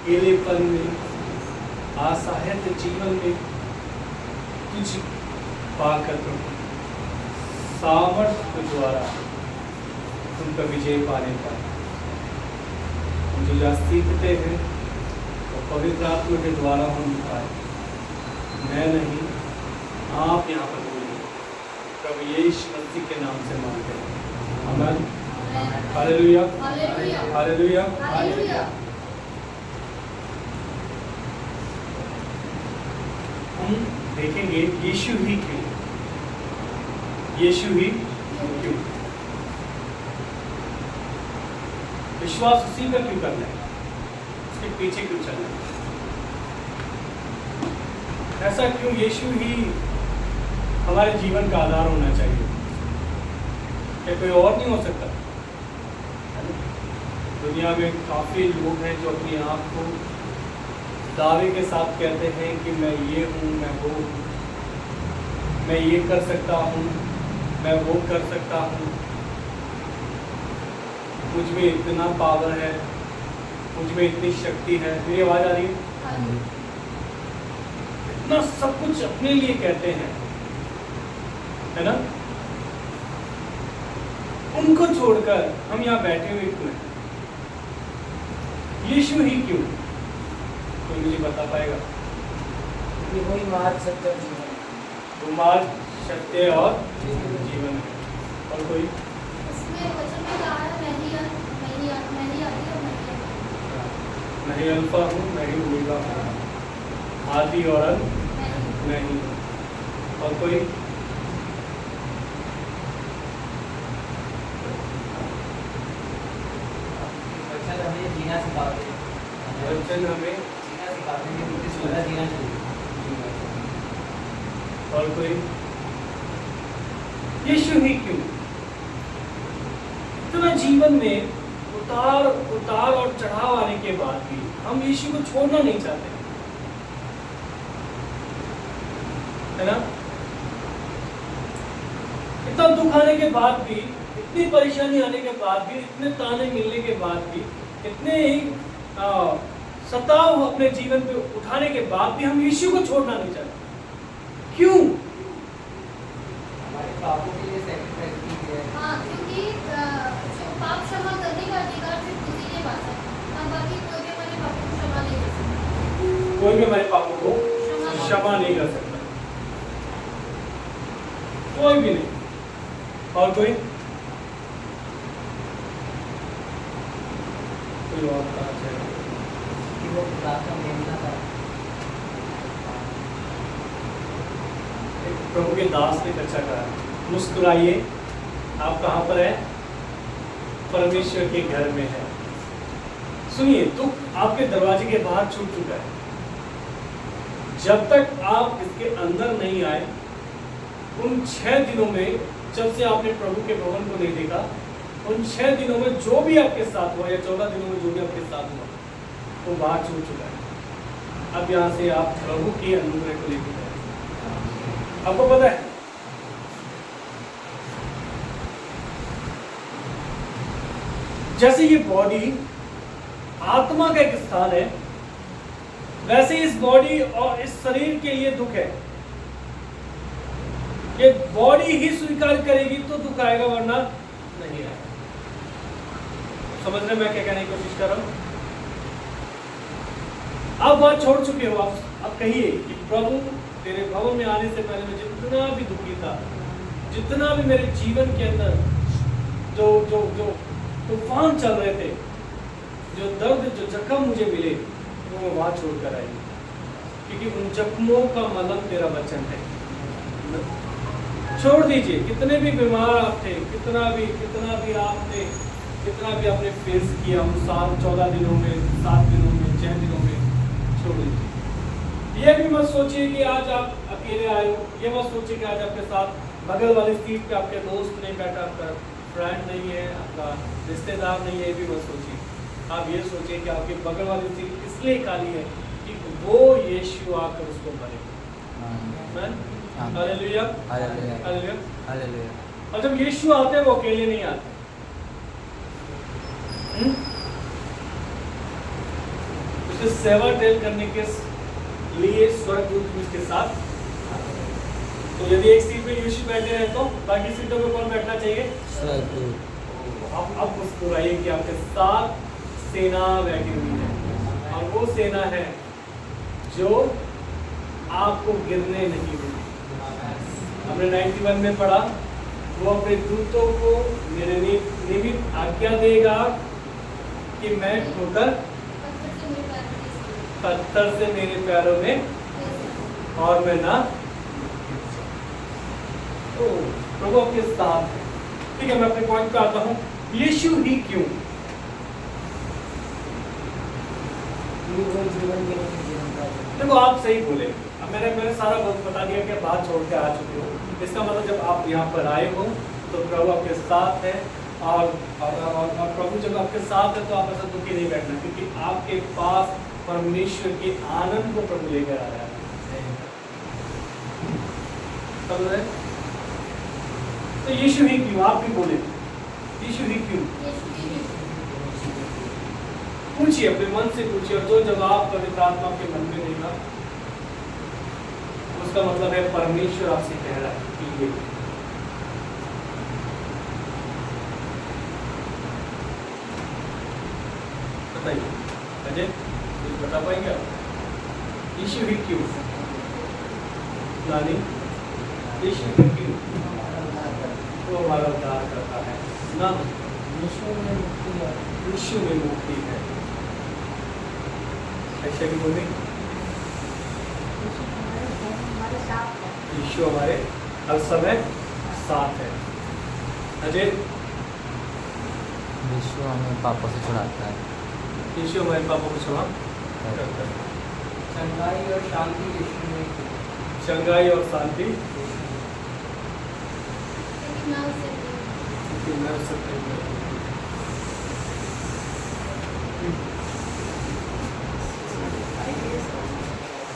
अकेलेपन में, असहायता जीवन में कुछ पाकर प्रभु सामर्थ्य के द्वारा उनका विजय पाने का हम जो यहाँ सीखते हैं और पवित्र आत्मा के द्वारा हम पाए। मैं नहीं, आप यहाँ पर बोलिए। प्रभु यीशु मसीह के नाम से मांगते हैं, आमीन। Hallelujah, hallelujah, hallelujah. हम देखेंगे यीशु ही क्यों, यीशु ही क्यों, विश्वास उसी पर क्यों करना है, उसके पीछे क्यों चलना है, ऐसा क्यों यीशु ही हमारे जीवन का आधार होना चाहिए, क्या कोई और नहीं हो सकता? दुनिया में काफी लोग हैं जो अपने आप को दावे के साथ कहते हैं कि मैं ये हूँ, मैं वो हूँ, मैं ये कर सकता हूँ, मैं वो कर सकता हूँ, मुझ में इतना पावर है, मुझ में इतनी शक्ति है। मेरी आवाज आ रही है? इतना सब कुछ अपने लिए कहते हैं, है ना? उनको छोड़कर हम यहाँ बैठे हुए क्यों हैं? यीशु ही क्यों? कोई मुझे बता पाएगा? ये वही मार्ग, सत्य और जीवन है। वो मार्ग, सत्य और जीवन है। और कोई? इसमें वचन में कहा है मैं ही आदि और मैं ही अंत। मैं ही अल्फा हूँ, मैं ही ओमेगा हूँ, आदि और अंत मैं ही। और कोई? वचन हमें जीना सिखाते हैं। वचन हमें जीना सिखाते हैं, क्योंकि सुबह जीना चाहिए। और कोई? यीशु ही क्यों? इतना जीवन में उतार और चढ़ाव आने के बाद भी हम यीशु को छोड़ना नहीं चाहते, है ना? इतना दुख आने के बाद भी, इतनी परेशानी आने के बाद भी, इतने ताने मिलने के बाद भी, इतने ही सताव अपने जीवन पे उठाने के बाद भी हम यीशु को छोड़ना नहीं चाहते। क्यों? हमारे पापों के लिए सैक्रिफाइस की है। हाँ, क्योंकि पाप क्षमा करने का अधिकार सिर्फ उसी के पास है। हम बाकी कोई भी हमारे पापों को क्षमा नहीं कर सकता। कोई भी हमारे पापों को क्षमा नहीं कर सकता, कोई भी नहीं। और कोई? कोई और कहा जाए कि वो खुदा का मेमना था। प्रभु के दास ने चर्चा करा, मुस्कुराइए, आप कहाँ पर है? परमेश्वर के घर में है। सुनिए, दुख आपके दरवाजे के बाहर छूट चुका है। जब तक आप इसके अंदर नहीं आए, उन 6 दिनों में, जब से आपने प्रभु के भवन को नहीं देखा, उन 6 दिनों में जो भी आपके साथ हुआ, या 14 दिनों में जो भी आपके साथ हुआ, वो बाहर छूट चुका है। अब यहाँ से आप प्रभु के अनुग्रह को लेकर जाए। आपको पता है, जैसे ये बॉडी आत्मा का एक स्थान है, वैसे इस बॉडी और इस शरीर के लिए दुख है। ये बॉडी ही स्वीकार करेगी तो दुख आएगा, वरना नहीं आएगा। समझ रहे मैं क्या कहने की कोशिश कर रहा हूं? आप बात छोड़ चुके हो, आप कहिए कि प्रभु तेरे भवन में आने से पहले मैं जितना भी दुखी था, जितना भी मेरे जीवन के अंदर जो जो जो तूफान चल रहे थे, जो दर्द, जो जख्म मुझे मिले, वो मैं वहां छोड़कर आई, क्योंकि उन जख्मों का मलहम तेरा वचन है। छोड़ दीजिए। कितने भी बीमार आप थे, कितना भी आपने आपने फेस किया उन 14 दिनों में, 7 दिनों में, 6 दिनों में, छोड़ दीजिए। ये भी मत सोचिए कि आज आप अकेले आए हो, ये मत सोचिए कि आज आपके साथ बगल वाली सीट पे आपके दोस्त नहीं बैठा, आपका फ्रेंड नहीं है, आपका रिश्तेदार नहीं है, ये भी मत सोचिए। आप ये सोचिए कि आपके बगल वाली सीट इसलिए खाली है कि वो यीशु आकर उसको भरे। Hallelujah, hallelujah, hallelujah. और जब यीशु आते हैं, वो अकेले नहीं आते। तो सेवा टेल करने के लिए स्वर्गदूत भी उसके साथ। तो यदि एक सीट पे यीशु बैठे हैं तो बाकी सीटों पे कौन बैठना चाहिए? स्वर्गदूत। अब मुस्कुराइए कि आपके साथ सेना बैठी हुई है और वो सेना है जो आपको गिरने नहीं देगी। हमने 91 में पढ़ा, वो अपने दूतों को मेरे निमित्त आज्ञा देगा कि मैं ठोकर पत्थर से मेरे पैरों में और मैं ना। तो प्रभु आपके साथ है। ठीक है, मैं अपने पॉइंट पे आता हूँ। यीशु ही क्यों? देखो, आप सही बोले। अब मैंने सारा बता दिया कि बात छोड़ के आ चुके हो। इसका मतलब जब आप यहाँ पर आए हो तो प्रभु आपके साथ है, और प्रभु जब आपके साथ है तो आप ऐसा दुखी नहीं बैठना, क्योंकि आपके पास परमेश्वर के आनंद को प्रभु लेकर आ रहा है। समझ रहे? तो यीशु ही क्यों? आप भी बोले यीशु ही क्यों? पूछिए, अपने मन से पूछिए, और जो जवाब पवित्र आत्मा के मन में देगा उसका मतलब है परमेश्वर आपसे कह रहा है कि ये। बताइए अजय, कुछ बता पाएंगे आप? यीशु ही क्यों? नानी, यीशु ही क्यों? वो हमारा उद्धार करता है ना। यीशु में मुक्ति है। ऐसे भी बोले, यीशु हमारे हर समय साथ है। अजय, यीशु हमें पापों से छुड़ाता है। यीशु हमारे पापों को क्षमा करता है। चंगाई और शांति यीशु में। चंगाई और शांति मैं उससे प्रेम करता हूँ।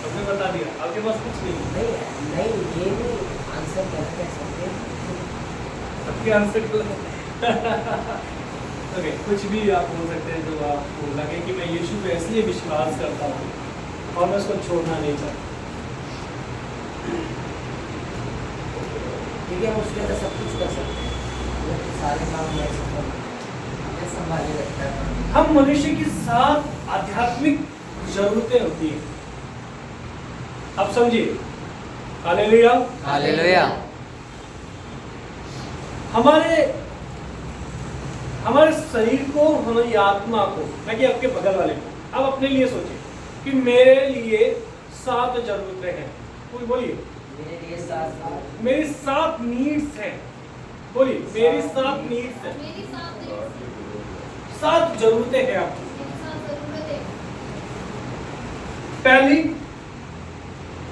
सबने बता दिया, आपके पास कुछ नहीं। नहीं, ये भी आंसर कर सकते हैं। सबके आंसर ओके, कुछ भी आप बोल सकते हैं जो आपको लगे कि मैं यीशु पे इसलिए विश्वास करता हूँ और मैं उसको छोड़ना नहीं चाहता। ठीक है, उसके अंदर सब कुछ कर सकते हैं, सारे काम मैं संभाले रखता है। हम मनुष्य की 7 आध्यात्मिक जरूरतें होती हैं। अब समझिए, हालेलुया हालेलुया। हमारे शरीर को, हमारी आत्मा को, ना कि आपके बगल वाले को, अब अपने लिए सोचिए कि मेरे लिए 7 जरूरतें हैं। कोई बोलिए, मेरे लिए 7 मेरी 7 नीड्स हैं। बोलिए, मेरी 7 नीड्स हैं, मेरी साथ 7 जरूरतें हैं आपकी। जरूरत है। पहली,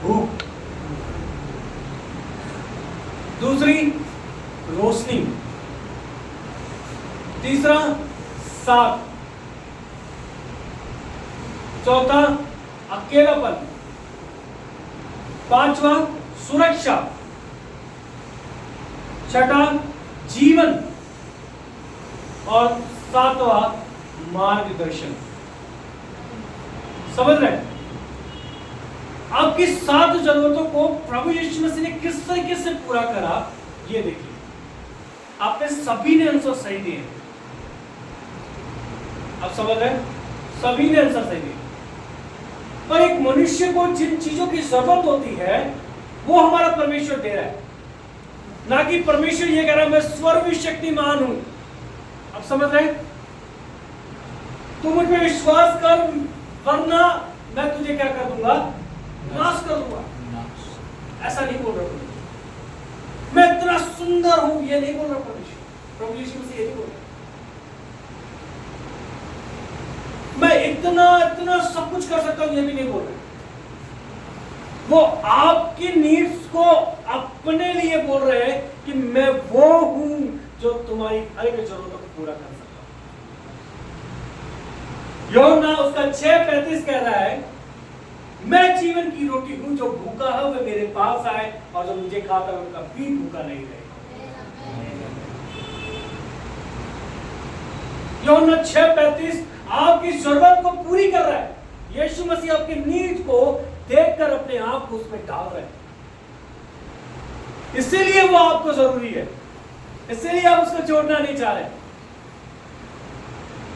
भूख। दूसरी, रोशनी। तीसरा, साथ। चौथा, अकेलापन। पांचवा, सुरक्षा। छठा, जीवन। और 7वां, मार्गदर्शन। समझ रहे हैं? आपकी 7 जरूरतों को प्रभु यीशु मसीह ने किस तरीके से पूरा करा, ये देखिए। आपने सभी ने आंसर सही दिए। आप समझ रहे हैं? सभी ने आंसर सही दिए। पर एक मनुष्य को जिन चीजों की जरूरत होती है वो हमारा परमेश्वर दे रहा है, ना कि परमेश्वर ये कह रहा है मैं स्वर्ग शक्तिमान हूं। आप समझ रहे हैं? तू मुझ पे विश्वास कर, वरना मैं तुझे क्या कर दूंगा? नाश कर दूंगा। ऐसा नहीं बोल रहा परमेश्वर। मैं इतना सुंदर हूं, ये नहीं बोल रहा परमेश्वर। प्रभु यीशु मसीह ये नहीं बोल रहा। मैं इतना सब कुछ कर सकता हूं, ये भी नहीं बोल रहा। वो आपकी नीड्स को अपने लिए बोल रहे हैं कि मैं वो हूं जो तुम्हारी हर एक जरूरतों को पूरा कर सकता हूं। यूहन्ना उसका 6:35 कह रहा है, मैं जीवन की रोटी हूं, जो भूखा है वह मेरे पास आए और जो मुझे खाता है वो कभी भूखा नहीं रहेगा। यूहन्ना 6:35 आपकी जरूरत को पूरी कर रहा है। यीशु मसीह आपके नीड को देखकर अपने आप को उसमें डाल रहे हैं। इसीलिए वो आपको जरूरी है, इसीलिए आप उसको छोड़ना नहीं चाह रहे,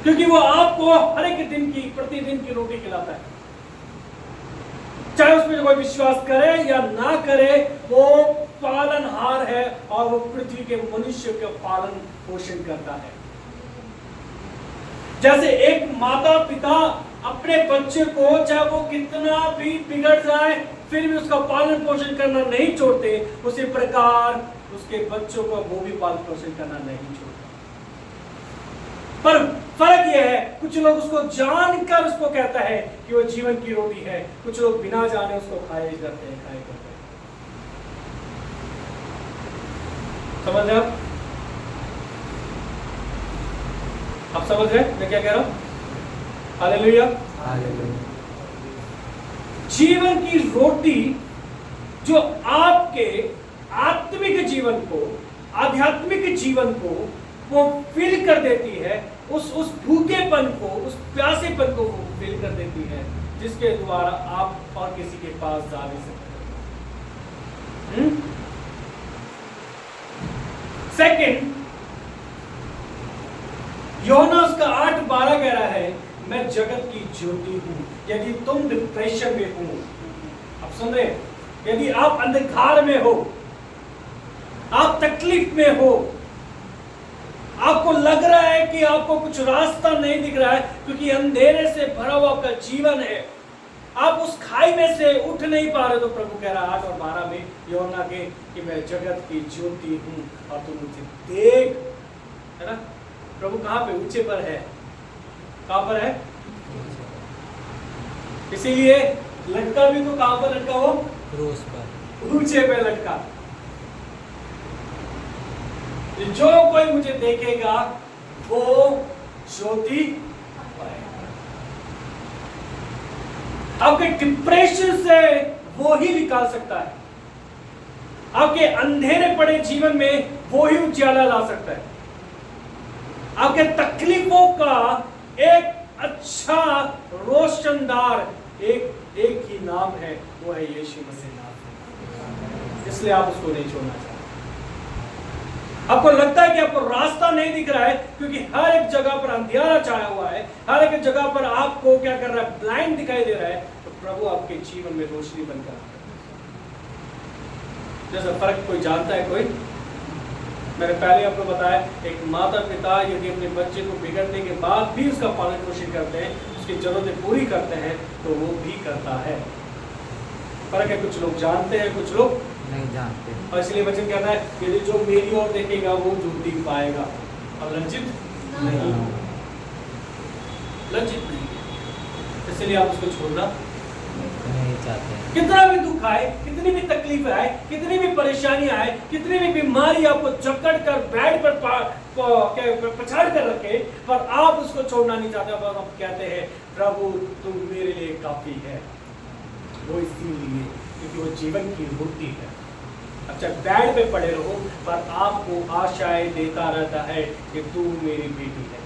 क्योंकि वो आपको हर एक दिन की, प्रतिदिन की रोटी खिलाता है। चाहे उसमें कोई विश्वास करे या ना करे, वो पालनहार है और वो पृथ्वी के मनुष्य का पालन पोषण करता है। जैसे एक माता पिता अपने बच्चे को, चाहे वो कितना भी बिगड़ जाए, फिर भी उसका पालन पोषण करना नहीं छोड़ते, उसी प्रकार उसके बच्चों का वो भी पालन पोषण करना नहीं छोड़ते। पर फर्क यह है, कुछ लोग उसको जानकर उसको कहता है कि वो जीवन की रोटी है, कुछ लोग बिना जाने उसको खाए करते हैं, खाए करते हैं। समझ रहे आप समझ रहे मैं क्या कह रहा हूं? हालेलुया। जीवन की रोटी जो आपके आत्मिक जीवन को, आध्यात्मिक जीवन को वो फिल कर देती है, उस भूखेपन को, उस प्यासेपन को वो फिल कर देती है, जिसके द्वारा आप और किसी के पास जा नहीं सकते। सेकंड, यूहन्ना उसका 8:12 कह रहा है, मैं जगत की ज्योति हूं। यदि तुम डिप्रेशन में हो, आप सुन रहे हैं, यदि आप अंधकार में हो, आप तकलीफ में हो, आपको लग रहा है कि आपको कुछ रास्ता नहीं दिख रहा है, क्योंकि अंधेरे से भरा हुआ आपका जीवन है, आप उस खाई में से उठ नहीं पा रहे, तो प्रभु कह रहा है 8 और 12 में यूहन्ना के कि मैं जगत की ज्योति हूं और तुम मुझे देख, है ना। प्रभु कहां पे? ऊंचे पर है। कहां पर है? इसीलिए लटका भी तो कहां पर लटका? हो क्रूस पर, ऊंचे पे लटका। जो कोई मुझे देखेगा वो ज्योति पाएगा। आपके डिप्रेशन से वो ही निकाल सकता है, आपके अंधेरे पड़े जीवन में वो ही उजाला ला सकता है। आपके तकलीफों का एक अच्छा रोशनदार एक ही नाम है, वो है यीशु मसीह नाम। इसलिए आप उसको नहीं छोड़ना चाहते। आपको लगता है कि आपको रास्ता नहीं दिख रहा है, क्योंकि हर एक जगह पर अंधेरा छाया हुआ है, हर एक जगह पर आपको क्या कर रहा है? ब्लाइंड दिखाई दे रहा है। तो प्रभु आपके जीवन में रोशनी बनकर जैसा फर्क कोई जानता है? कोई? मैंने पहले आपको बताया, एक माता पिता यदि अपने बच्चे को बिगड़ने के बाद भी उसका पालन पोषण करते हैं, उसकी जरूरतें पूरी करते हैं, तो वो भी करता है। फर्क है, कुछ लोग जानते हैं, कुछ लोग नहीं जानते। और इसलिए वचन कहता है, यदि जो मेरी ओर देखेगा वो ज्योति पाएगा और लज्जित नहीं, लज्जित नहीं। इसलिए आप उसको छोड़ना नहीं चाहते। कितना भी दुख आए, कितनी भी तकलीफ आए, कितनी भी परेशानी आए, कितनी भी बीमारी आपको जकड़ कर बेड पर पछाड़ कर रखे, पर आप उसको छोड़ना नहीं चाहते। अब आप कहते हैं, प्रभु तुम मेरे लिए काफी है। वो इसीलिए क्योंकि वो जीवन की रोटी है। अच्छा, बेड पे पड़े रहो, पर आपको आशाएं देता रहता है कि तू मेरी बेटी है।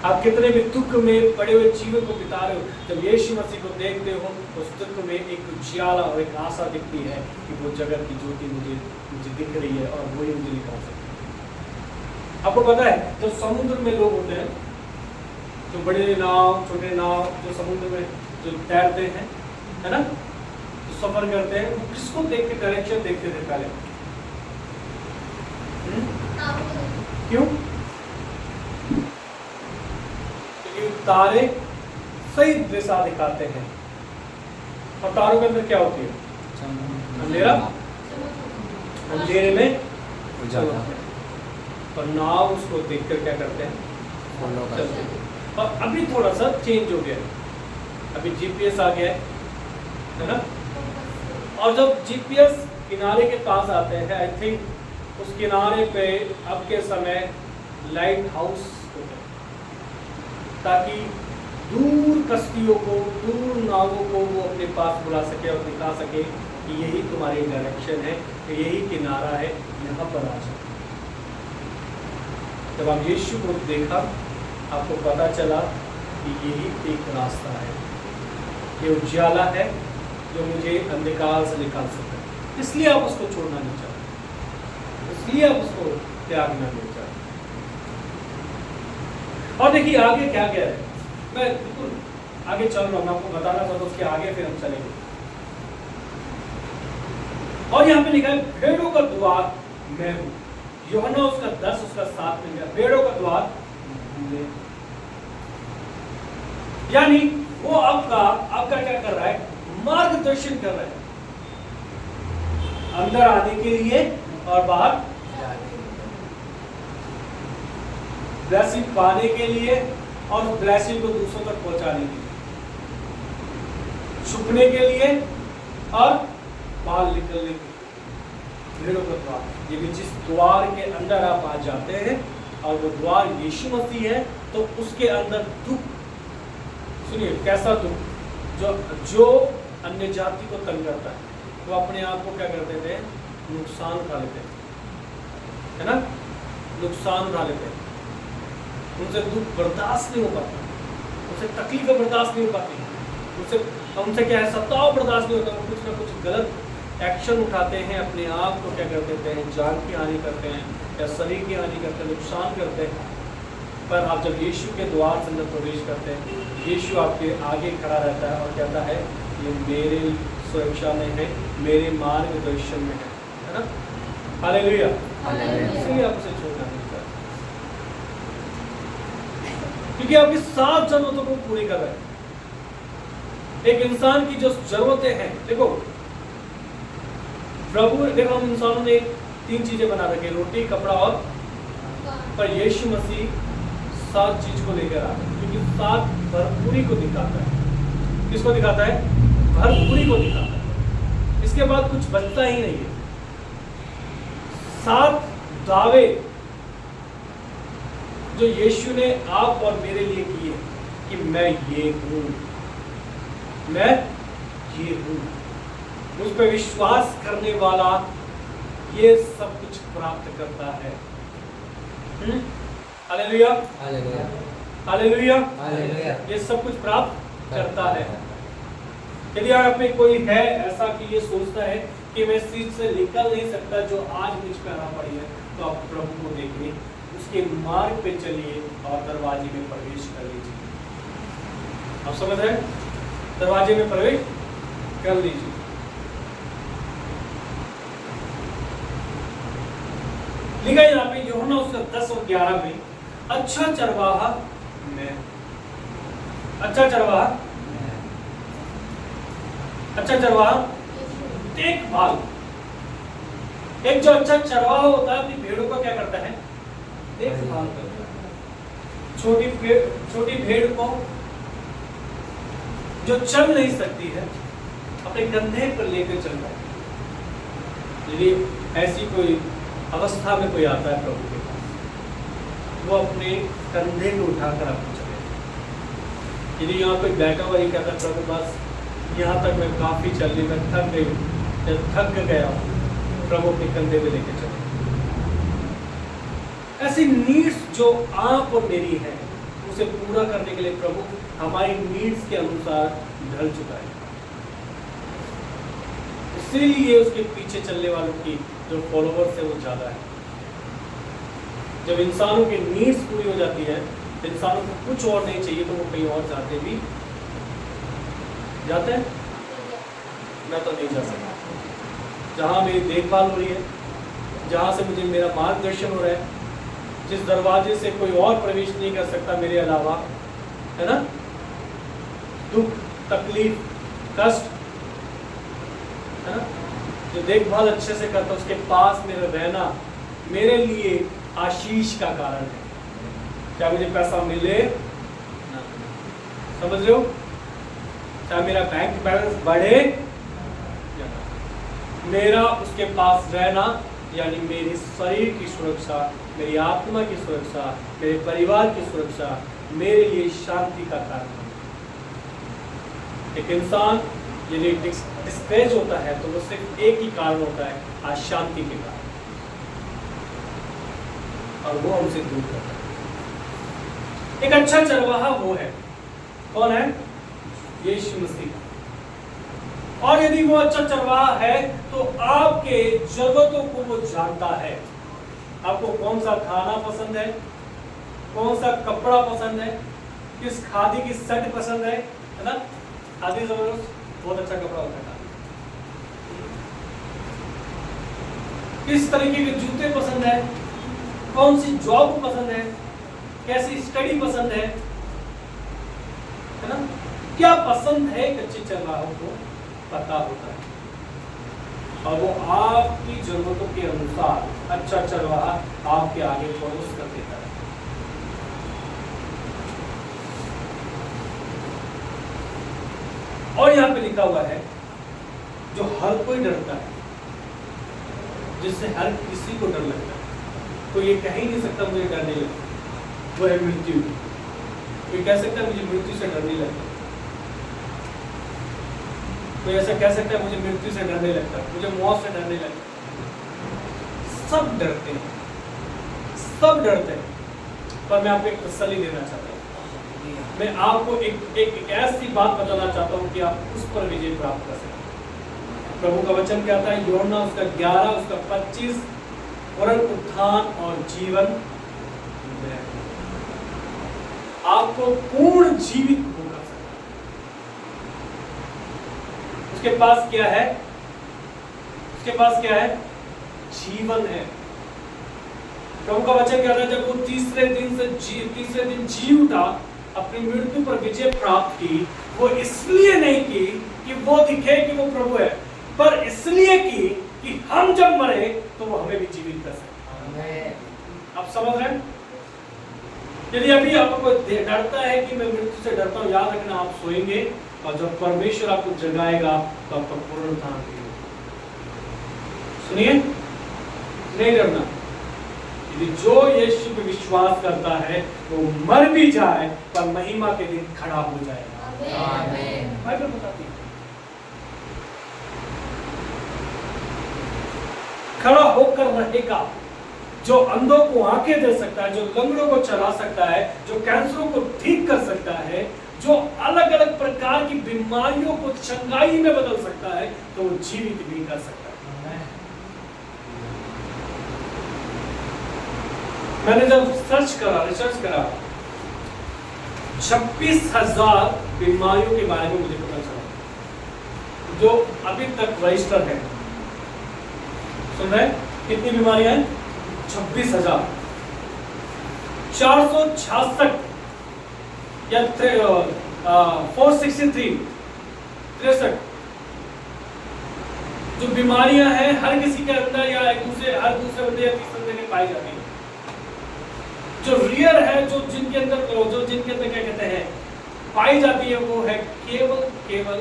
आप कितने भी दुख में पड़े हुए जीवन को बिता रहे हो, जब यीशु मसीह को देखते हो, उस दुख में एक उजाला और एक आशा दिखती है कि वो जगत की ज्योति मुझे दिख रही है और वही मुझे निकाल सकती है। आपको पता है, जब समुद्र में लोग होते हैं, तो बड़े नाव, छोटे नाव जो समुद्र में जो तैरते हैं, है ना, जो सफर करते हैं, वो किसको देख के डायरेक्शन देखते थे पहले? क्यों? तारे सही दिशा दिखाते हैं, और तारों के अंदर क्या होती है? अंधेरा, अंधेरे में उजाला। और नाव उसको देखकर क्या करते हैं? फॉलो करते हैं। और अभी थोड़ा सा चेंज हो गया, अभी जीपीएस आ गया है ना, और जब जीपीएस किनारे के पास आते हैं, आई थिंक उस किनारे पे अब के समय लाइट हाउस होते हैं, ताकि दूर कश्तियों को, दूर नावों को वो अपने पास बुला सके और दिखा सके कि यही तुम्हारी डायरेक्शन है, यही किनारा है, यहाँ पर आ जाओ। जब आप यीशु को देखा, आपको पता चला कि यही एक रास्ता है, ये उजाला है जो मुझे अंधकार से निकाल सकता है। इसलिए आप उसको छोड़ना नहीं चाहते, इसलिए आप उसको त्यागना नहीं चाहते। और देखिए आगे क्या क्या है, मैं बिल्कुल आगे चल रहा हूं, मैं आपको बताना चाहता हूं, उसके आगे फिर हम चलेंगे। और यहाँ पे लिखा है भेड़ों का द्वार मैं हूं। यूहन्ना उसका 10 उसका 7 में लिखा भेड़ों का द्वार मैं। यानी वो आपका क्या कर रहा है, मार्गदर्शन कर रहा है अंदर आने के लिए और बाहर ब्लेसिंग पाने के लिए और उस ब्लेसिंग को दूसरों तक पहुंचाने के लिए, छुपने के लिए और बाहर निकलने के लिए। भेड़ों का द्वार, ये भी जिस द्वार के अंदर आप आ जाते हैं और वो द्वार यीशु मसीह है, तो उसके अंदर दुख, सुनिए कैसा दुख, जो अन्य जाति को तंग करता है, वो अपने आप को क्या कर देते हैं, नुकसान उठा लेते हैं, है ना, नुकसान उठा लेते हैं। उनसे दुख बर्दाश्त नहीं हो पाता, उनसे तकलीफें बर्दाश्त नहीं हो पाती, उनसे क्या है, सताव बर्दाश्त नहीं होता। वो कुछ ना कुछ गलत एक्शन उठाते हैं, अपने आप को क्या कर देते हैं, जान की हानि करते हैं या शरीर की हानि करते हैं, नुकसान करते हैं। पर आप जब यीशु के द्वार से अंदर प्रवेश करते हैं, यीशु आपके आगे खड़ा रहता है और कहता है ये मेरे सुरक्षा में है, मेरे मार्गदर्शन में है ना। हालेलुया। इसलिए आप उसे छोड़ना नहीं चाहते, क्योंकि आपकी 7 जरूरतों को पूरी कर रहा है। एक इंसान की जो जरूरतें हैं, देखो प्रभु, देखो हम इंसानों ने 3 चीजें बना रखी, रोटी, कपड़ा और, पर यीशु मसीह 7 चीज को लेकर आता है, क्योंकि 7 भरपूरी को दिखाता है। किसको दिखाता है, भरपूरी को दिखाता है। इसके बाद कुछ बचता ही नहीं है। 7 दावे जो यीशु ने आप और मेरे लिए किए कि मैं ये हूं, मैं ये हूं, मुझ पर विश्वास करने वाला ये सब कुछ प्राप्त करता है। Hallelujah, hallelujah, hallelujah, hallelujah. ये सब कुछ प्राप्त करता है। यदि आप में कोई है ऐसा कि ये सोचता है कि मैं इस चीज से निकल नहीं सकता जो आज मुझ पर आ पड़ी है, तो आप प्रभु को देखिए, उसके मार्ग पे चलिए और दरवाजे में प्रवेश कर लीजिए। आप समझ रहे हैं, दरवाजे में प्रवेश कर लीजिए। लिखा यहाँ पे यूहन्ना उसका 10 और 11 में, अच्छा चरवाहा मैं, अच्छा चरवाहा, अच्छा चरवाहा देखभाल। एक जो अच्छा चरवाहा होता है अपनी भेड़ों का क्या करता है, देखभाल करता है। छोटी भेड़ को जो चल नहीं सकती है, अपने कंधे पर लेकर चलता है। यदि ऐसी कोई अवस्था में कोई आता है प्रभु के पास, वो अपने कंधे को उठाकर आपको चले। यदि यहाँ कोई बैठा हुआ ही कहता है प्रभु बस यहाँ तक मैं काफी चल रही, मैं थक गई, जब थक गया, प्रभु अपने कंधे पे लेके चले। ऐसी नीड्स जो आप और मेरी है, उसे पूरा करने के लिए प्रभु हमारी नीड्स के अनुसार ढल चुका है। इसीलिए उसके पीछे चलने वालों की जो फॉलोवर्स है वो ज्यादा है। जब इंसानों की नीड्स पूरी हो जाती है, इंसानों को कुछ और नहीं चाहिए, तो वो कहीं और जाते भी जाते हैं। मैं तो नहीं जा सकता। जहाँ मेरी देखभाल हो रही है, जहाँ से मुझे मेरा मार्गदर्शन हो रहा है, जिस दरवाजे से कोई और प्रवेश नहीं कर सकता मेरे अलावा, है ना, दुख, तकलीफ, कष्ट, है ना, जो देखभाल अच्छे से करता, उसके पास मेरा रहना मेरे लिए आशीष का कारण है। क्या मुझे पैसा मिले ना, समझ रहे हो, चाहे मेरा बैंक बैलेंस बढ़े या ना, मेरा उसके पास रहना यानी मेरी शरीर की सुरक्षा, मेरी आत्मा की सुरक्षा, मेरे परिवार की सुरक्षा मेरे लिए शांति का कारण है। एक इंसान यदि डिस्करेज होता है तो वो सिर्फ एक ही कारण होता है, अशांति के कारण, और वो हमसे दूर करता है। एक अच्छा चरवाहा वो है कौन है? यीशु मसीह। और यदि वो अच्छा चरवाहा है तो आपके जरूरतों को वो जानता है। आपको कौन सा खाना पसंद है, कौन सा कपड़ा पसंद है, किस खादी की शर्ट पसंद है ना? खादी जबरदस्त बहुत अच्छा कपड़ा होता है। किस तरीके के जूते पसंद है, कौन सी जॉब पसंद है, कैसी स्टडी पसंद है ना? क्या पसंद है कच्चे चरवाहों को पता होता है और वो आपकी जरूरतों के अनुसार अच्छा चरवाहा आपके आगे परोस कर देता है। और यहां पे लिखा हुआ है जो हर कोई डरता है, जिससे हर किसी को डर लगता है। कोई ये कह ही नहीं सकता मुझे डर नहीं लगता, वो है मृत्यु। कोई कह सकता है मुझे मृत्यु से डर नहीं लगता, कोई ऐसा कह सकता है मुझे मृत्यु से डर नहीं लगता, मुझे मौत से डर नहीं लगता। सब डरते हैं, सब डरते हैं। पर मैं आपको एक तसल्ली देना चाहता हूँ, मैं आपको एक ऐसी बात बताना चाहता हूँ कि आप उस पर विजय प्राप्त कर सकते। प्रभु का वचन कहता है यूहन्ना उसका 11 उसका 25, पुनरुत्थान और जीवन आपको पूर्ण जीवित हो कर सकता है। उसके पास क्या है? उसके पास क्या है? जीवन है। प्रभु का वचन कहता है जब वो तीसरे दिन जी उठा, अपनी मृत्यु पर विजय प्राप्त की, वो इसलिए नहीं की कि वो दिखे कि वो प्रभु है, पर इसलिए की कि हम जब मरे तो वो हमें भी जीवित कर सकते। आप समझ रहे हैं? यदि अभी आपको डरता है कि मैं मृत्यु से डरता हूं, याद रखना आप सोएंगे और जब परमेश्वर आपको जगाएगा तो आपका पुनरुत्थान भी होगा। सुनिए, नहीं डरना। यदि जो यीशु पे विश्वास करता है वो मर भी जाए पर महिमा के दिन खड़ा हो जाएगा। आमीन। बाइबल बताती है खड़ा होकर रहेगा, जो अंधों को आंखें दे सकता है, जो लंगड़ों को चला सकता है, जो कैंसरों को ठीक कर सकता है, जो अलग अलग प्रकार की बीमारियों को चंगाई में बदल सकता है, तो वो जीवित भी कर सकता है। मैंने जब रिसर्च करा 26,000 बीमारियों के बारे में मुझे पता चला जो अभी तक रजिस्टर है। सुन रहे हैं? कितनी बीमारियां हैं? 26,000। 466 या 463 जो बीमारियां हैं हर किसी के अंदर या हर दूसरे बंदे या तीसरे बंदे में पाई जाती है। जो रियर है, जो जिनके अंदर क्या कहते हैं पाई जाती है, वो है केवल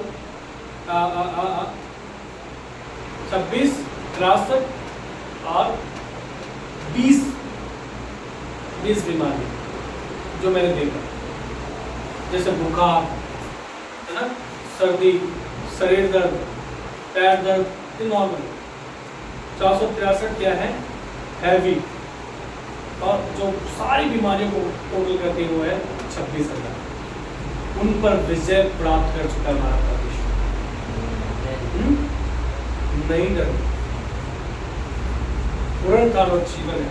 26, 63 और 20 बीमारी जो मैंने देखा। जैसे बुखार है ना, सर्दी, शरीर दर्द, पैर दर्द, ये नॉर्मल। 463 क्या है? हैवी। और जो सारी बीमारियों को टोटल करती है वो है 26,000। उन पर विजय प्राप्त कर चुका हमारा परमेश्वर। नहीं डर, पुनरुत्थान और जीवन है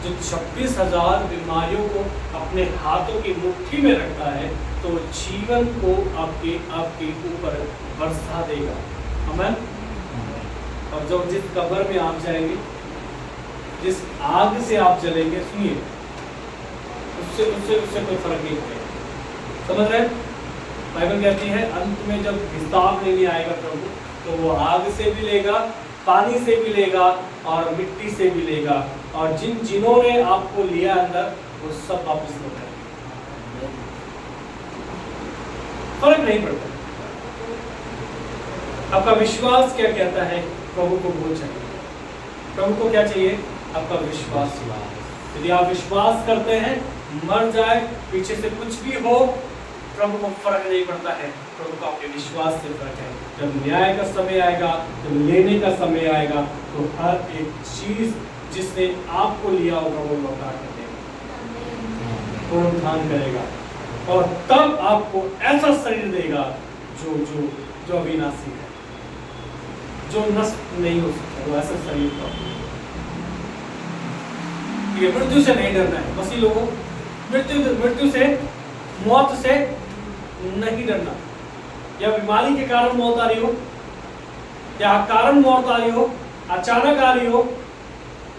जो 26,000 बीमारियों को अपने हाथों की मुट्ठी में रखता है, तो जीवन को आपके ऊपर बरसा देगा। आमीन। और जब जिस कब्र में आप जाएंगे, जिस आग से आप जलेंगे, सुनिए, उससे कोई फर्क नहीं पड़ेगा। समझ रहे? बाइबल कहती है अंत में जब हिसाब लेने आएगा प्रभु, तो वो आग से भी लेगा, पानी से भी लेगा और मिट्टी से भी लेगा, और जिन्होंने आपको लिया अंदर वो सब वापस लौट आएंगे। फर्क नहीं पड़ता। आपका विश्वास क्या कहता है? प्रभु को वो चाहिए। प्रभु को क्या चाहिए? आपका विश्वास। यदि आप विश्वास करते हैं, मर जाए, पीछे से कुछ भी हो, प्रभु को फर्क नहीं पड़ता है। प्रभु को आपके विश्वास से फर्क है। जब न्याय का समय आएगा, जब लेने का समय आएगा, तो हर एक चीज जिसने आपको लिया होगा वो लौटा कर देगा, पुनरुत्थान करेगा। और तब आपको ऐसा शरीर देगा जो जो जो अविनाशी है, जो नष्ट नहीं हो सकता, वो ऐसा शरीर का। ये मृत्यु से नहीं डरना है मसीह लोगों, मृत्यु से, मौत से नहीं डरना। या बीमारी के कारण मौत आ रही हो, या कारण मौत आ रही हो, अचानक आ रही हो,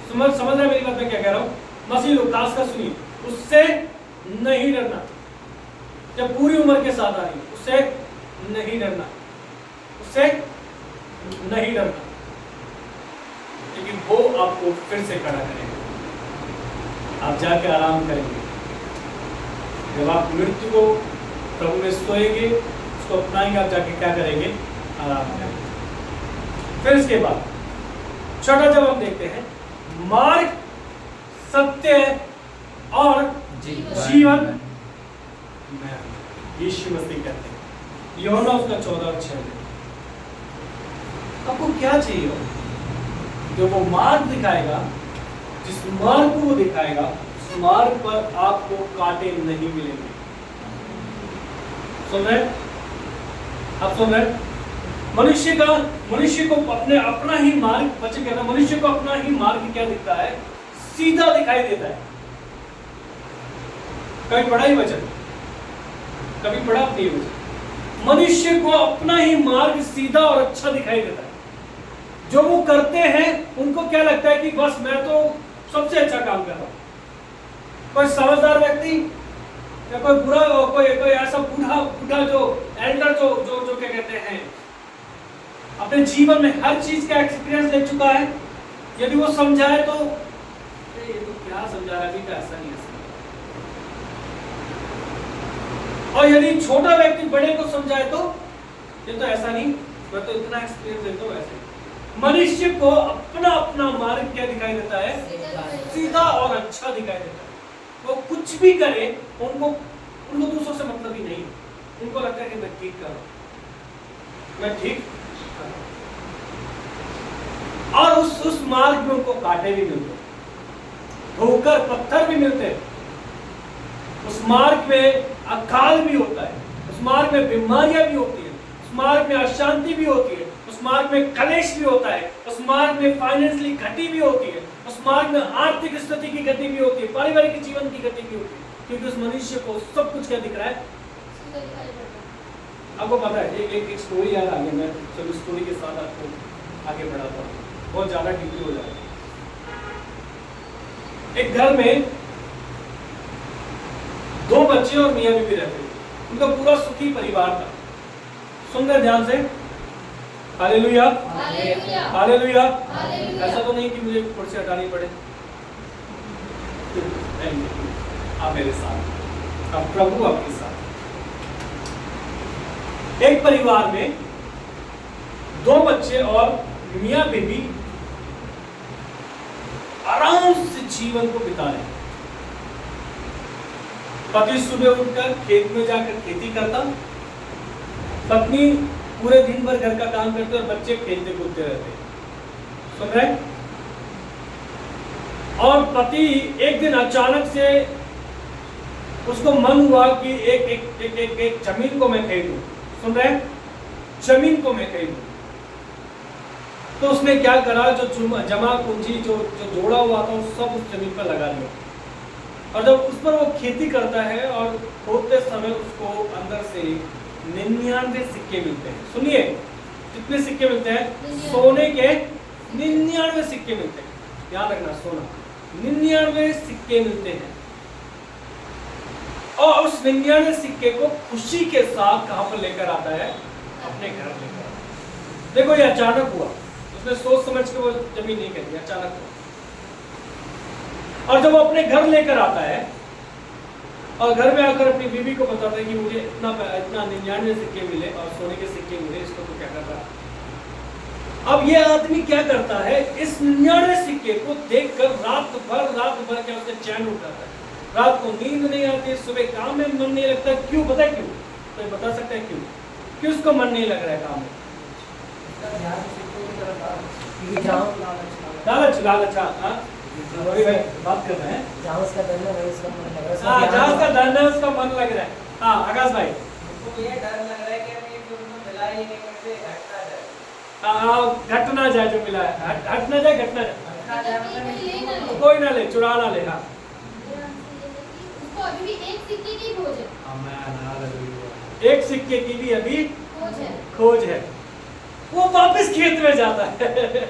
समझ रहे मेरी बात मैं क्या कह रहा हूँ? मसीह लोग खासकर सुनिए, उससे नहीं डरना। जब पूरी उम्र के साथ आ रही है उससे नहीं डरना, उससे नहीं डरना, लेकिन वो आपको फिर से खड़ा करेगा। आप जाके आराम करेंगे। जब आप मृत्यु को प्रभु में सोएंगे, उसको अपनाएंगे, आप जाके क्या करेंगे? आराम करेंगे। फिर इसके बाद छठा जब हम देखते हैं, मार्ग, सत्य और जीवन में यीशु मसीह कहते हैं, यूहन्ना उसका 14:6 में। आपको क्या चाहिए हो? जो वो मार्ग दिखाएगा, जिस मार्ग को वो दिखाएगा, उस मार्ग पर आपको कांटे नहीं मिलेंगे। सुन रहे? आप सुन रहे? मनुष्य को अपना ही मार्ग, बच्चे कहते हैं मनुष्य को अपना ही मार्ग क्या दिखता है? सीधा दिखाई देता है। कभी पढ़ा ही वचन? कभी पढ़ा नहीं वचन? मनुष्य को अपना ही मार्ग सीधा और अच्छा दिखाई देता है। जो वो करते हैं उनको क्या लगता है कि बस मैं तो सबसे अच्छा काम कर रहा हूं। कोई समझदार व्यक्ति या कोई बुरा, कोई ऐसा बूढ़ा जो एल्डर जो जो जो क्या कहते हैं, अपने जीवन में हर चीज का एक्सपीरियंस ले चुका है, यदि वो समझाए तो ये तो क्या समझा रहा है, अभी का ऐसा नहीं ऐसा। और यदि छोटा व्यक्ति बड़े को समझाए तो ये तो ऐसा नहीं, मैं तो इतना एक्सपीरियंस देता हूँ ऐसे। मनुष्य को अपना मार्ग क्या दिखाई देता है? सीधा और अच्छा दिखाई देता है। वो कुछ भी करे, उनको दूसरों से मतलब ही नहीं। उनको लगता है कि मैं ठीक कर रहा हूं, मैं ठीक कर रहा हूं। और उस मार्ग में उनको कांटे भी मिलते, ठोकर पत्थर भी मिलते, उस मार्ग में अकाल भी होता है, उस मार्ग में बीमारियां भी होती है, उस मार्ग में अशांति भी होती है, उस मार्ग में कलेश भी होता है, उस मार्ग में फाइनेंशियली घटी भी होती है, उस मार्ग में आर्थिक स्थिति की गति भी होती है, पारिवारिक जीवन की गति भी होती है, क्योंकि उस मनुष्य को सब कुछ क्या दिख रहा है? आपको पता है, एक स्टोरी याद आ गई, मैं चलो स्टोरी के साथ आपको आगे बढ़ाता हूँ, बहुत ज्यादा डीपली हो जाएगा। एक घर में 2 बच्चे और मियां बीवी रहते थे। उनका पूरा सुखी परिवार था। सुन रहे ध्यान से? Hallelujah, hallelujah. ऐसा तो नहीं कि मुझे कुर्सी हटानी पड़े। आप मेरे साथ, अब प्रभु आपके साथ। एक परिवार में 2 बच्चे और मियां बीवी आराम से जीवन को बिता रहे। पति सुबह उठकर खेत में जाकर खेती करता, पत्नी पूरे दिन भर घर का काम करते और बच्चे खेलते कूदते रहते। सुन रहे? और पति एक दिन अचानक से उसको मन हुआ कि एक जमीन को मैं खरीदूं। सुन रहे? जमीन को मैं खरीदूं। तो उसने क्या करा, जो जमा पूंजी जो जोड़ा हुआ था वो सब उस जमीन पर लगा लिया। और जब उस पर वो खेती करता है और खोदते समय उसको अंदर से 99 सिक्के मिलते हैं। सुनिए, कितने सिक्के मिलते हैं? सोने के 99 सिक्के मिलते हैं। याद रखना, सोना 99 सिक्के मिलते हैं। और उस 99 सिक्के को खुशी के साथ कहां पर लेकर आता है? अपने घर लेकर आता है। देखो, ये अचानक हुआ, उसने सोच समझ के वो जमीन नहीं खरीदी, अचानक हुआ। और जब वो अपने घर लेकर आता है और घर में आकर अपनी बीवी को बताता है कि मुझे इतना 99 सिक्के मिले और सोने के सिक्के मिले, इसको तो क्या करता। अब ये आदमी क्या करता है, इस 99 सिक्के को देखकर रात भर क्या उसका चैन उठ जाता है। रात को नींद नहीं आती, सुबह काम में मन नहीं लगता। क्यों? पता है क्यों? तो बता सकते हैं क्यों उसको मन नहीं लग रहा है काम में? लालच। बात कर रहे हैं, जहाँ उसका धन है वही उसका मन लग रहा है। जहाँ उसका धन है उसका मन लग रहा है। हाँ आकाश भाई। मुझको ये डर लग रहा है कि अभी जो उनको मिला ही नहीं मुझे घटना जाए। घट ना जाए जो मिला है, हट ना जाए, घट ना जाए, घटना जाए मतलब कोई ले ना ले। कोई ना ले, चुरा ना ले। हाँ मेरा आंसर ये है कि उसको अभी भी एक सिक्के की खोज है। एक सिक्के की भी अभी खोज है। खोज है। वो वापस खेत में जाता है।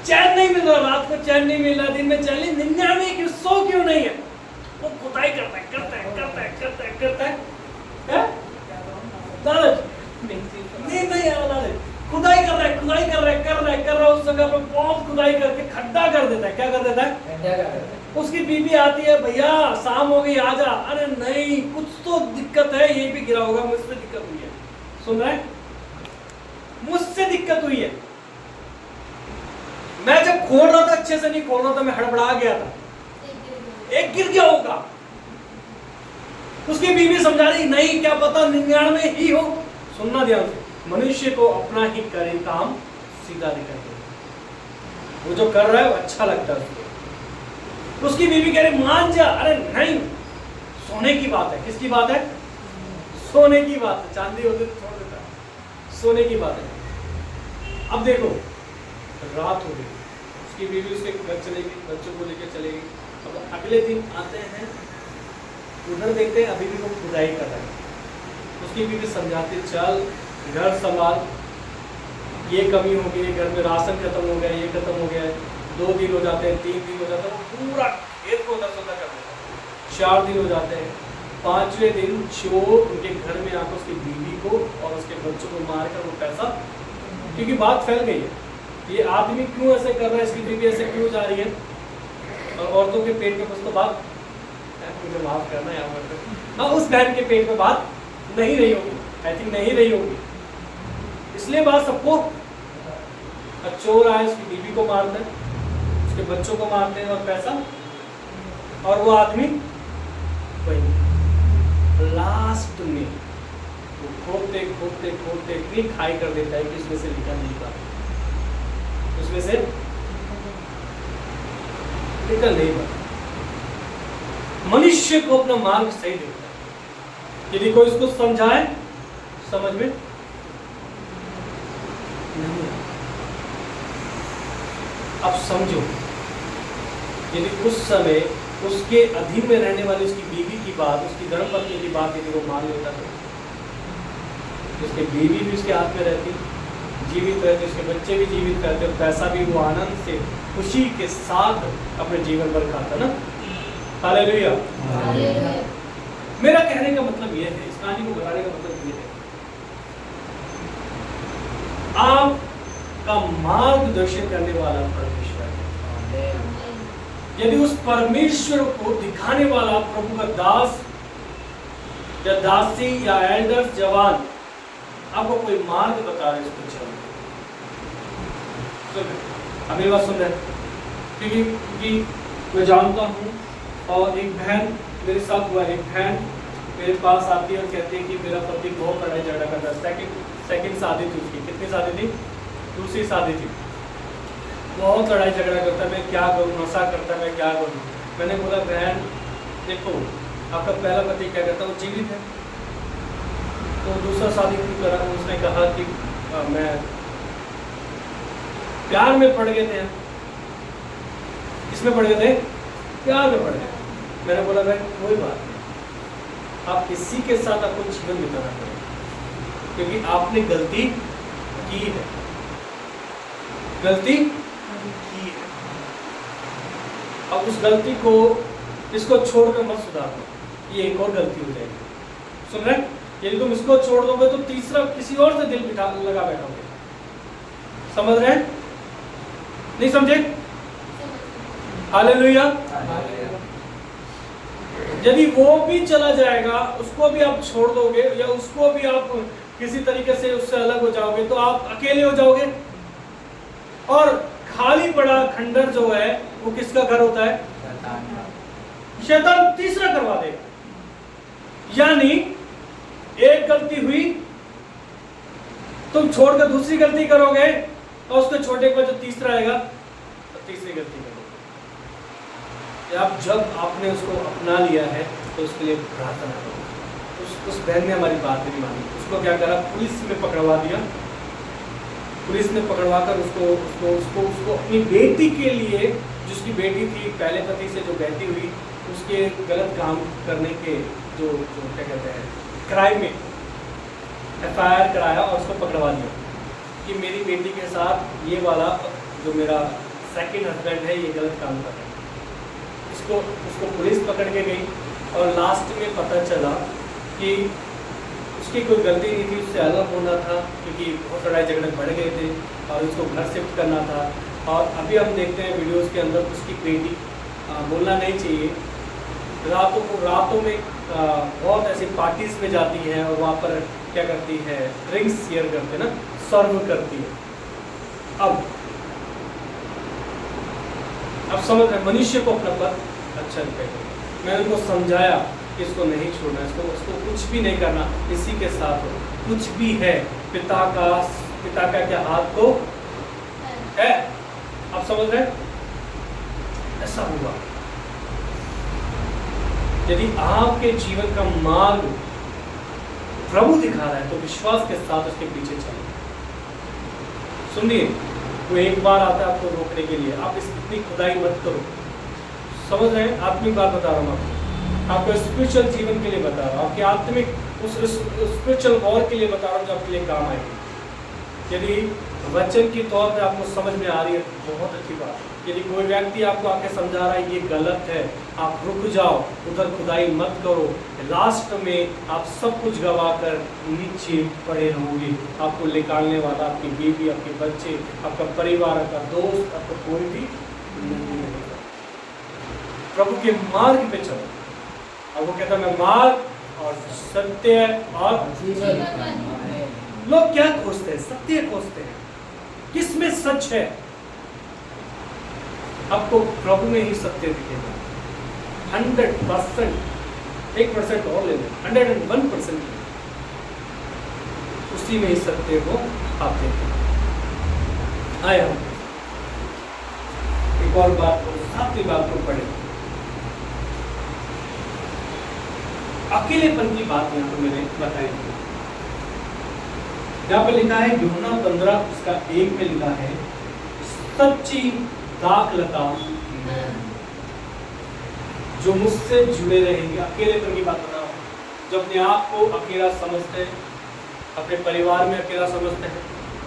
चैन नहीं मिल रहा, रात को चैन नहीं मिल रहा, दिन में चैन नहीं, 99 क्यों 100 क्यों नहीं है? वो खुदाई करता है, करता है, करता है, करता है, करता है, हैं? लालच नहीं यार, लालच खुदाई कर रहा है, खुदाई कर रहा है, कर रहा है, कर रहा है, उस जगह पे बहुत खुदाई करके खड्डा कर देता है। क्या कर देता है? घंटा का है। उसकी बीवी आती है, भैया शाम हो गई आजा। अरे नहीं, कुछ तो दिक्कत है, ये भी गिरा होगा, मुझसे दिक्कत हुई है। सुन रहे हैं? मुझसे दिक्कत हुई है। मैं जब खोल रहा था अच्छे से नहीं खोल रहा था, मैं हड़बड़ा गया था, एक गिर गया होगा। उसकी बीवी समझा रही, नहीं क्या पता 99 ही हो। सुनना ध्यान से, मनुष्य को अपना ही करे काम सीधा दिखाई दे। वो जो कर रहा है वो अच्छा लगता है उसको। उसकी बीवी कह रही मान जा। अरे नहीं, सोने की बात है। किसकी बात है? सोने की बात है। चांदी होती तो छोड़ देता है, सोने की बात है। अब देखो, रात हो गई, उसकी बीवी उसके घर चली गई, बच्चों को लेकर चले गई। अब अगले दिन आते हैं, उधर देखते हैं अभी भी वो खुदाई कर रहा है। उसकी बीवी समझाती, चल घर संभाल, ये कमी हो गई, घर में राशन खत्म हो गया, ये खत्म हो गया है। 2 दिन हो जाते हैं, 3 दिन हो जाते हैं, वो पूरा खेत को उधर से उधर कर देता है। 4 दिन हो जाते हैं, 5वें दिन चोर उनके घर में आकर उसकी बीवी को और उसके बच्चों को मारकर वो पैसा, क्योंकि बात फैल गई है, ये आदमी क्यों ऐसे कर रहा है, इसकी बीवी ऐसे क्यों जा रही है, और औरतों के पेट में कुछ तो बात, मुझे माफ करना यार, हाँ उस बहन के पेट में बात नहीं रही होगी, आई थिंक नहीं रही होगी, इसलिए बात सबको। चोर आए, उसकी बीवी को मारते हैं, उसके बच्चों को मारते हैं और पैसा, और वो आदमी वही लास्ट में वो खोदते खोदते खोदते इतनी खाई कर देता है कि उसमें से निकल नहीं पाता, उसमें से निकल नहीं पाता। मनुष्य को अपना मार्ग सही देखता है। यदि कोई उसको समझाए, समझ में नहीं आता। अब समझो, यदि उस समय उसके अधीन में रहने वाली उसकी बीवी की बात, उसकी धर्मपत्नी की बात यदि वो मान लेता तो उसकी बीवी भी उसके हाथ में रहती, जीवित रहती, उसके बच्चे भी जीवित रहते, और पैसा भी वो आनंद से खुशी के साथ अपने जीवन भर खाता ना। हालेलुया। मेरा कहने का मतलब यह है, इस कहानी को बताने का मतलब यह है, आपका मार्गदर्शन करने वाला परमेश्वर है। यदि उस परमेश्वर को दिखाने वाला प्रभु का दास या दासी या एल्डर्स जवान आपको कोई मार्ग बता रहे, उसको चलो। अब मेरी बात सुन रहे, क्योंकि मैं जानता हूँ, और एक बहन मेरे साथ हुआ, एक बहन मेरे पास आती है और कहती है कि मेरा पति बहुत लड़ाई झगड़ा करता है। सेकंड शादी थी उसकी। कितनी शादी थी? दूसरी शादी थी। बहुत लड़ाई झगड़ा करता है, मैं क्या करूँ, नशा करता है, मैं क्या करूँ। मैंने बोला बहन देखो, आपका पहला पति क्या करता है, वो जीवित है, तो दूसरा शादी क्यों करा? उसने कहा कि मैं प्यार में पड़ गए थे। किसमें पड़ गए थे? प्यार में पड़ गए। मैंने बोला बहन कोई बात नहीं, आप किसी के साथ आपको जीवन बिताना पड़ेगा, क्योंकि आपने गलती की है, गलती की है। अब उस गलती को, इसको छोड़कर मत सुधारना, ये एक और गलती हो जाएगी। सुन रहे? यदि तुम इसको छोड़ दोगे तो तीसरा किसी और से दिल बिठा लगा बैठोगे। समझ रहे हैं? नहीं समझे? हालेलुया। यदि वो भी चला जाएगा, उसको भी आप छोड़ दोगे, या उसको भी आप किसी तरीके से उससे अलग हो जाओगे, तो आप अकेले हो जाओगे, और खाली पड़ा खंडर जो है वो किसका घर होता है? शैतान तीसरा करवा देगा। यानी एक गलती हुई, तुम छोड़कर दूसरी गलती करोगे, और उसको छोड़ने के बाद जो तीसरा आएगा तो तीसरी गलती करोगे। अब जब आपने उसको अपना लिया है तो उसके लिए प्रार्थना करो, उस बहन ने हमारी बात नहीं मानी। उसको क्या करा, पुलिस में पकड़वा दिया। पुलिस ने पकड़वा कर उसको उसको उसको उसको अपनी बेटी के लिए, जिसकी बेटी थी पहले पति से जो बहती हुई, उसके गलत काम करने के जो जो क्या कहते हैं क्राइम में FIR कराया और उसको पकड़वा दिया कि मेरी बेटी के साथ ये वाला जो मेरा सेकंड हस्बैंड है ये गलत काम कर रहा है। उसको पुलिस पकड़ के गई और लास्ट में पता चला कि उसकी कोई गलती नहीं थी, उससे अलग होना था क्योंकि बहुत लड़ाई झगड़े बढ़ गए थे और उसको घर शिफ्ट करना था। और अभी हम देखते हैं वीडियोस के अंदर उसकी बेटी, बोलना नहीं चाहिए, रातों में बहुत ऐसी पार्टीज में जाती है और वहाँ पर क्या करती है, ड्रिंक्स शेयर करते ना, सर्व करती है। अब समझ रहे, मनुष्य को अपना पद अच्छा लगेगा। मैंने उनको समझाया कि इसको नहीं छोड़ना, इसको कुछ भी नहीं करना, इसी के साथ हो, कुछ भी है पिता का क्या हाथ तो है। आप समझ रहे, ऐसा हुआ। यदि आपके जीवन का मार्ग प्रभु दिखा रहा है तो विश्वास के साथ उसके पीछे चलो। सुनिए, वो एक बार आता है आपको रोकने के लिए, आप इतनी खुदाई मत करो। समझ रहे हैं, आत्मिक बात बता रहा हूँ आपको स्पिरिचुअल जीवन के लिए बता रहा हूँ, आपके आत्मिक उस स्पिरिचुअल वॉर के लिए बता रहा हूँ जो आपके लिए काम आएगी। यदि वचन की तौर पे आपको समझ में आ रही है तो बहुत अच्छी बात। यदि कोई व्यक्ति आपको आके समझा रहा है ये गलत है, आप रुक जाओ, उधर खुदाई मत करो, लास्ट में आप सब कुछ गवा कर नीचे पड़े रहोगे। आपको निकालने वाला आपकी बीवी, आपके बच्चे, आपका परिवार, आपका दोस्त, आपका कोई भी नहीं रहेगा। प्रभु के मार्ग पे चलो। अब वो कहता मैं मार्ग और सत्य और जीवन। लोग क्या खोजते हैं? सत्य खोजते हैं। किसमें सच है? आपको प्रभु में ही सत्य दिखेगा। 100%, 1% और ले लें, 101% उसी में ही सत्य को आप देखें। आया एक और बात को, 7वीं बात को पढ़े। अकेलेपन की बात यहाँ पर मैंने बताई थी। यहाँ पे लिखा है यूहन्ना 15 उसका 1 में लिखा है सच्ची दाखलता जो मुझसे जुड़े रहेंगे। अकेलेपन की बात बता रहा हूँ, जो अपने आप को अकेला समझते हैं, अपने परिवार में अकेला समझते हैं।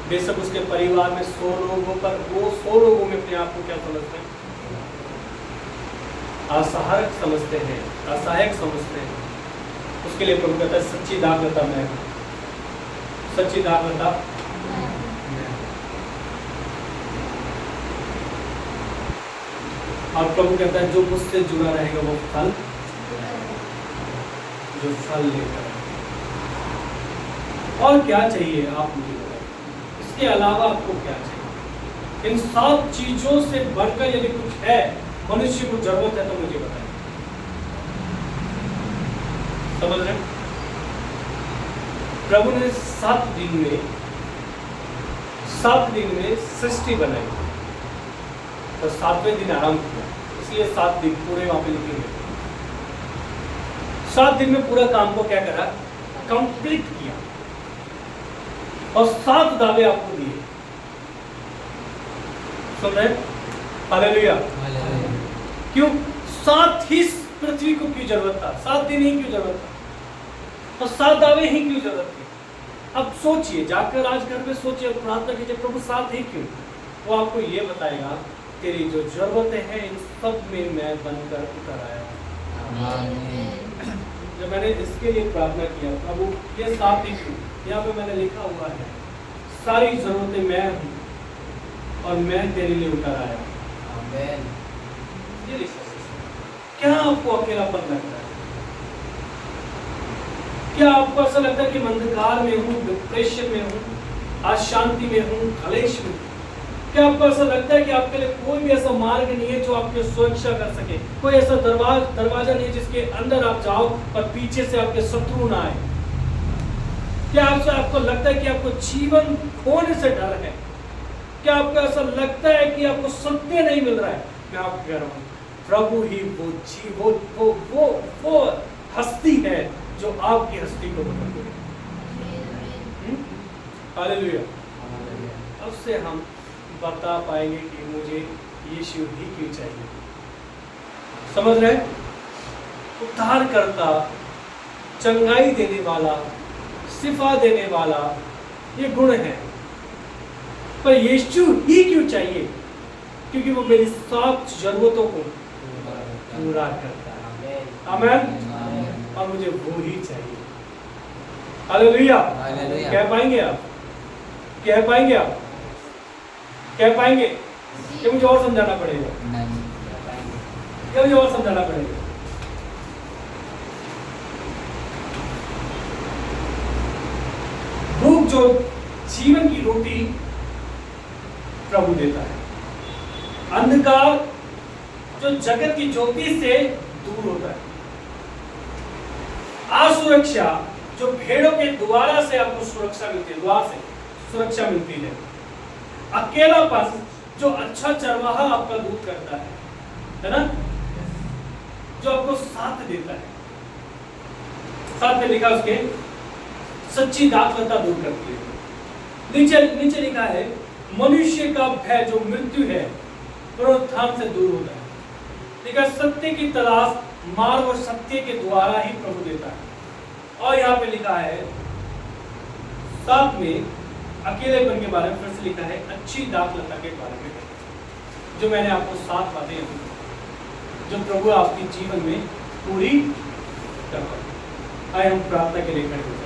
बेशक उसके परिवार में 100 लोगों पर, वो 100 लोगों में अपने आप को क्या समझते हैं? असहायक समझते हैं, असहायक समझते हैं। उसके लिए प्रभु कहता है सच्ची दाखलता मैं हूं। सच्ची दाखलता और प्रभु कहता है जो मुझसे जुड़ा रहेगा वो फल, जो फल लेकर। और क्या चाहिए आप मुझे बताइए, इसके अलावा आपको क्या चाहिए? इन 7 चीजों से बढ़कर यदि कुछ है, मनुष्य को जरूरत है तो मुझे बताइए। समझ रहे? प्रभु ने 7 दिन में सृष्टि बनाई और 7वें दिन आराम किया, इसलिए 7 दिन पूरे वहां पे लिखे हुए। 7 दिन में पूरा काम को क्या करा? कंप्लीट किया और 7 दावे आपको दिए। सुन रहे? हालेलुया। क्यों? 7 ही पृथ्वी को क्यों जरूरत था? 7 दिन ही क्यों जरूरत था? और 7 दावे ही क्यों जरूरत थी? अब सोचिए, जाकर आज घर में सोचिए, प्रार्थना कीजिए, प्रभु 7 ही क्यों? वो आपको ये बताएगा तेरी जो जरूरतें हैं इन सब में मैं बनकर उतर आया। जब मैंने इसके लिए प्रार्थना किया, प्रभु ये 7 ही क्यों? यहाँ पे मैंने लिखा हुआ है सारी जरूरतें मैं हूँ और मैं तेरे लिए उतर आया। आमीन। ये लिखा। क्या आपको अकेलापन लगता है? क्या आपको ऐसा लगता है कि मैं अंधकार में हूँ, डिप्रेशन में हूँ, अशांति में हूँ, कलेश में हूँ? क्या आपको ऐसा लगता है कि आपके लिए कोई भी ऐसा मार्ग नहीं है जो आपकी सुरक्षा कर सके? कोई ऐसा दरवाजा नहीं है जिसके अंदर आप जाओ और पीछे से आपके शत्रु ना आए? क्या आपको लगता है कि आपको जीवन खोने से डर है? क्या आपको ऐसा लगता है कि आपको सत्य नहीं मिल रहा है? मैं आपको कह रहा हूँ प्रभु ही वो हस्ती है जो आपकी हस्ती को बदल दे। हालेलुया। अब से हम बता पाएंगे कि मुझे यीशु ही क्यों चाहिए। समझ रहे? उद्धार करता, चंगाई देने वाला, शिफा देने वाला, ये गुण है। पर यीशु ही क्यों चाहिए? क्योंकि वो मेरी सब जरूरतों को पूरा करता है। आमीन। और मुझे वो ही चाहिए। हालेलुया। हालेलुया। कह पाएंगे आप? कह पाएंगे आप? कह पाएंगे? ये मुझे और समझाना पड़ेगा। नहीं। ये मुझे और समझाना पड़ेगा। भूख जो जीवन की रोटी प्रभु देता है, अंधकार जो जगत की ज्योति से दूर होता है, असुरक्षा जो भेड़ों के द्वारा से आपको सुरक्षा मिलती है, द्वार से सुरक्षा मिलती है, अकेलापन जो अच्छा चरवाहा आपका दूर करता है ना, जो आपको साथ देता है, साथ में लिखा उसके सच्ची दाखलता दूर करती है। नीचे लिखा है मनुष्य का भय जो मृत्यु है पुनरुत्थान से दूर होता है। लिखा सत्य की तलाश मार्ग और सत्य के द्वारा ही प्रभु देता है। और यहाँ पे लिखा है साथ में अकेलेपन के बारे में फिर से लिखा है अच्छी दाखलता के बारे में, जो मैंने आपको 7 बातें जो प्रभु आपके जीवन में पूरी करता है। आइए हम प्रार्थना के लिए खड़े